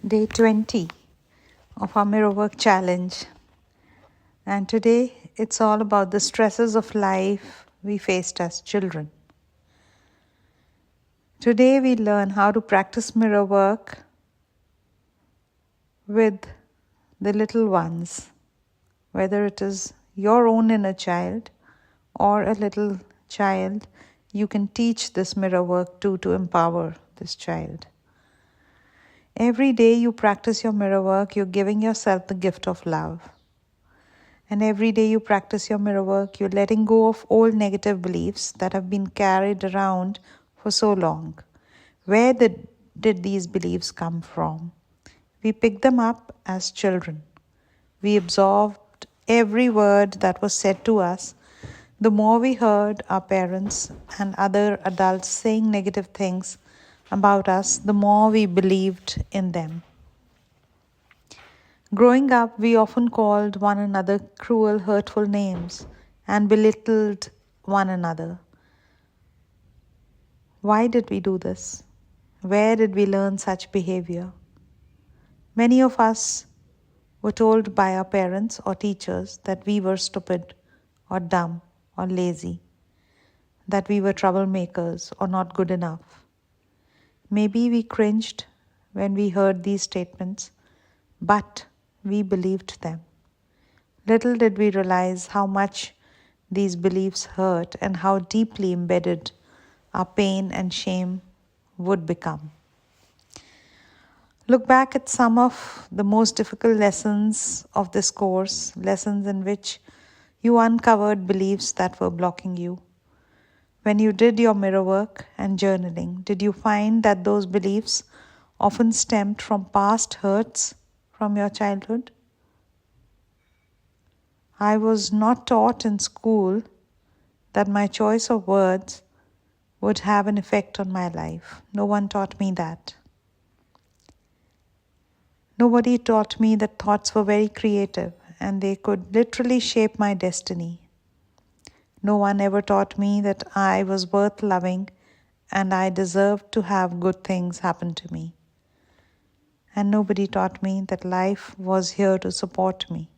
Day 20 of our mirror work challenge. And today it's all about the stresses of life we faced as children. Today we learn how to practice mirror work with the little ones, whether it is your own inner child or a little child. You can teach this mirror work to empower this child. Every day you practice your mirror work, you're giving yourself the gift of love. And every day you practice your mirror work, you're letting go of old negative beliefs that have been carried around for so long. Where did these beliefs come from? We picked them up as children. We absorbed every word that was said to us. The more we heard our parents and other adults saying negative things about us, the more we believed in them. Growing up, we often called one another cruel, hurtful names and belittled one another. Why did we do this? Where did we learn such behavior? Many of us were told by our parents or teachers that we were stupid or dumb or lazy, that we were troublemakers or not good enough. Maybe we cringed when we heard these statements, but we believed them. Little did we realize how much these beliefs hurt and how deeply embedded our pain and shame would become. Look back at some of the most difficult lessons of this course, lessons in which you uncovered beliefs that were blocking you. When you did your mirror work and journaling, did you find that those beliefs often stemmed from past hurts from your childhood? I was not taught in school that my choice of words would have an effect on my life. No one taught me that. Nobody taught me that thoughts were very creative and they could literally shape my destiny. No one ever taught me that I was worth loving and I deserved to have good things happen to me. And nobody taught me that life was here to support me.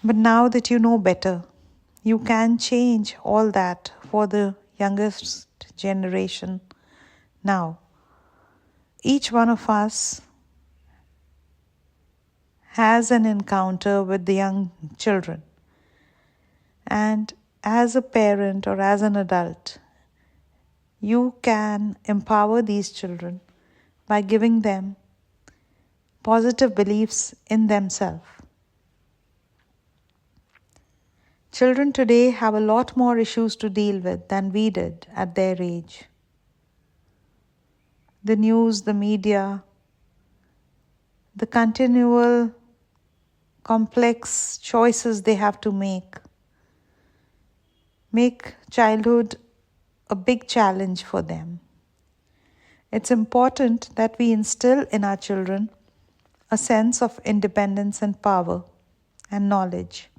But now that you know better, you can change all that for the youngest generation now. Each one of us has an encounter with the young children. And as a parent or as an adult, you can empower these children by giving them positive beliefs in themselves. Children today have a lot more issues to deal with than we did at their age. The news, the media, the continual complex choices they have to make childhood a big challenge for them. It's important that we instill in our children a sense of independence and power and knowledge,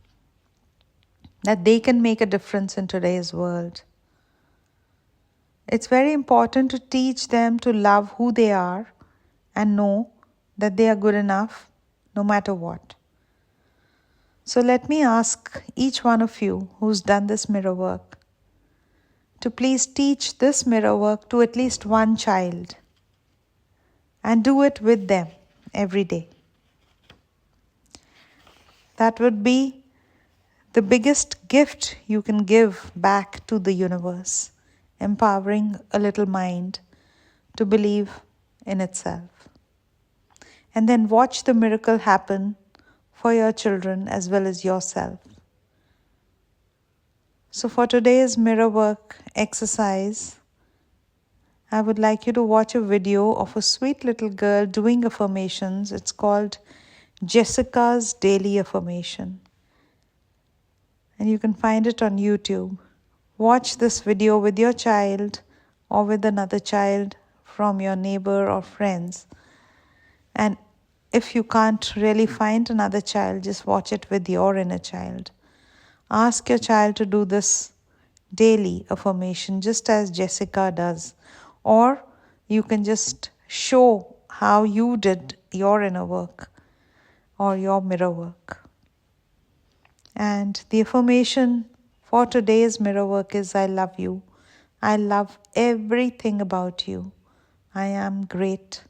that they can make a difference in today's world. It's very important to teach them to love who they are and know that they are good enough no matter what. So let me ask each one of you who's done this mirror work to please teach this mirror work to at least one child and do it with them every day. That would be the biggest gift you can give back to the universe, empowering a little mind to believe in itself. And then watch the miracle happen for your children as well as yourself. So for today's mirror work exercise, I would like you to watch a video of a sweet little girl doing affirmations. It's called Jessica's Daily Affirmation. And you can find it on YouTube. Watch this video with your child or with another child from your neighbor or friends. And if you can't really find another child, just watch it with your inner child. Ask your child to do this daily affirmation just as Jessica does. Or you can just show how you did your inner work or your mirror work. And the affirmation for today's mirror work is I love you. I love everything about you. I am great.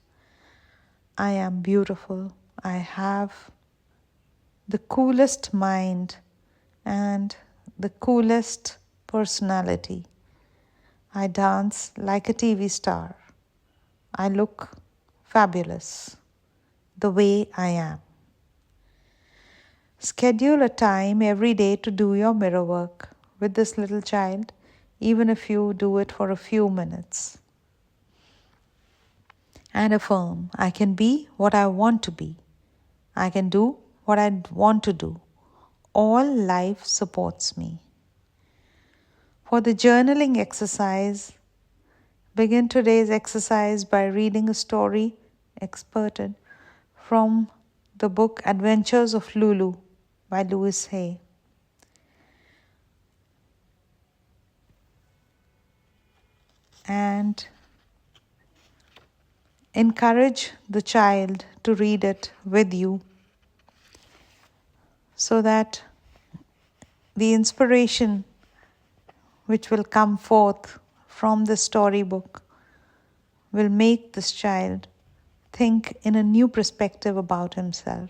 I am beautiful. I have the coolest mind and the coolest personality. I dance like a TV star. I look fabulous the way I am. Schedule a time every day to do your mirror work with this little child, even if you do it for a few minutes. And affirm, I can be what I want to be. I can do what I want to do. All life supports me. For the journaling exercise, begin today's exercise by reading a story excerpted from the book Adventures of Lulu by Louise Hay. And encourage the child to read it with you so that the inspiration which will come forth from the storybook will make this child think in a new perspective about himself.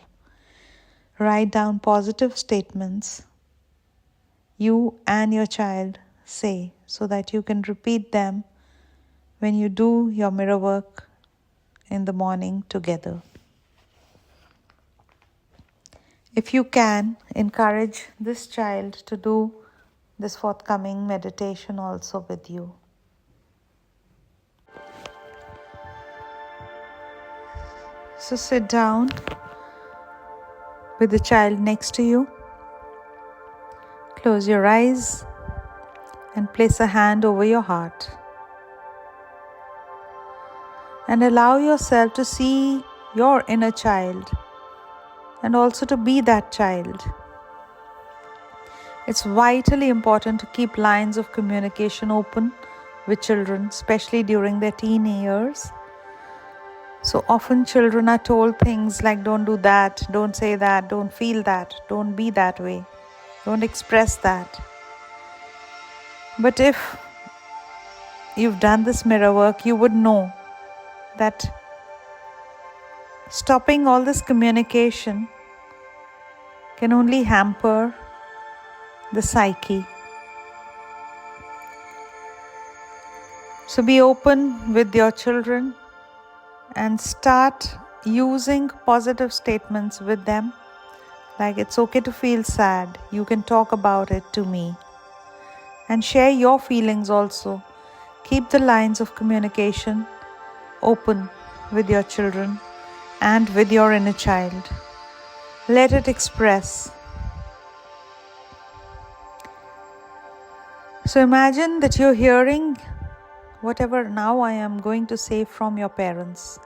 Write down positive statements you and your child say so that you can repeat them when you do your mirror work in the morning together. If you can, encourage this child to do this forthcoming meditation also with you. So sit down with the child next to you. Close your eyes and place a hand over your heart. And allow yourself to see your inner child and also to be that child. It's vitally important to keep lines of communication open with children, especially during their teen years. So often children are told things like don't do that, don't say that, don't feel that, don't be that way, don't express that. But if you've done this mirror work, you would know that stopping all this communication can only hamper the psyche. So be open with your children and start using positive statements with them, like it's okay to feel sad, you can talk about it to me, and share your feelings also. Keep the lines of communication open with your children and with your inner child. Let it express. So imagine that you're hearing whatever now I am going to say from your parents.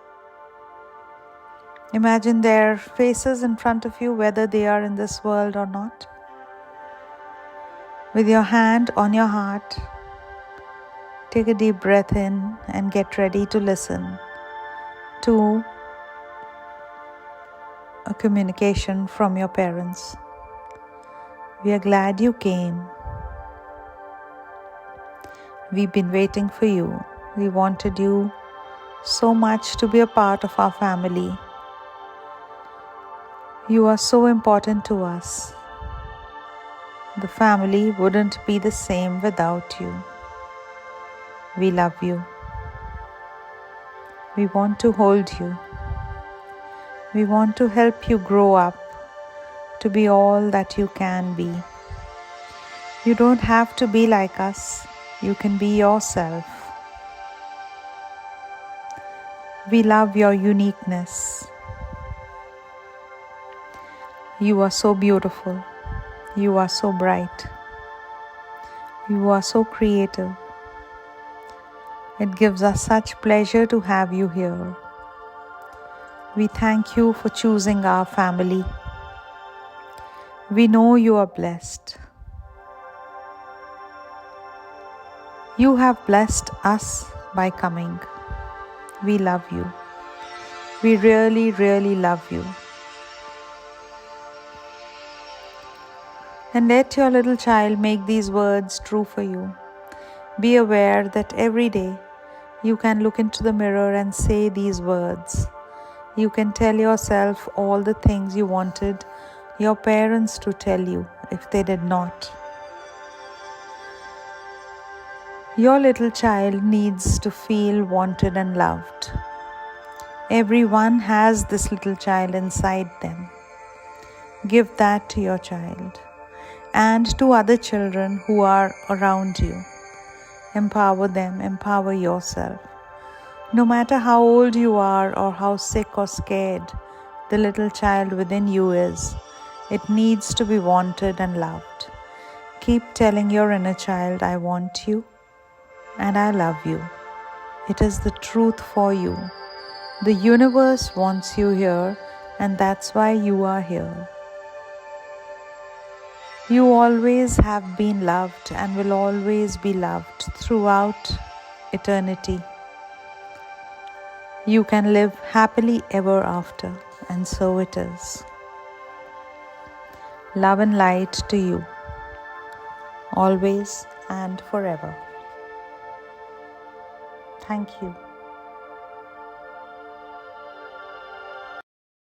Imagine their faces in front of you, whether they are in this world or not. With your hand on your heart, take a deep breath in and get ready to listen to a communication from your parents. We are glad you came. We've been waiting for you. We wanted you so much to be a part of our family. You are so important to us. The family wouldn't be the same without you. We love you. We want to hold you. We want to help you grow up to be all that you can be. You don't have to be like us. You can be yourself. We love your uniqueness. You are so beautiful. You are so bright. You are so creative. It gives us such pleasure to have you here. We thank you for choosing our family. We know you are blessed. You have blessed us by coming. We love you. We really, really love you. And let your little child make these words true for you. Be aware that every day you can look into the mirror and say these words. You can tell yourself all the things you wanted your parents to tell you if they did not. Your little child needs to feel wanted and loved. Everyone has this little child inside them. Give that to your child and to other children who are around you. Empower them, empower yourself. No matter how old you are or how sick or scared the little child within you is, it needs to be wanted and loved. Keep telling your inner child, I want you and I love you. It is the truth for you. The universe wants you here, and that's why you are here. You always have been loved and will always be loved throughout eternity. You can live happily ever after, and so it is. Love and light to you, always and forever. Thank you.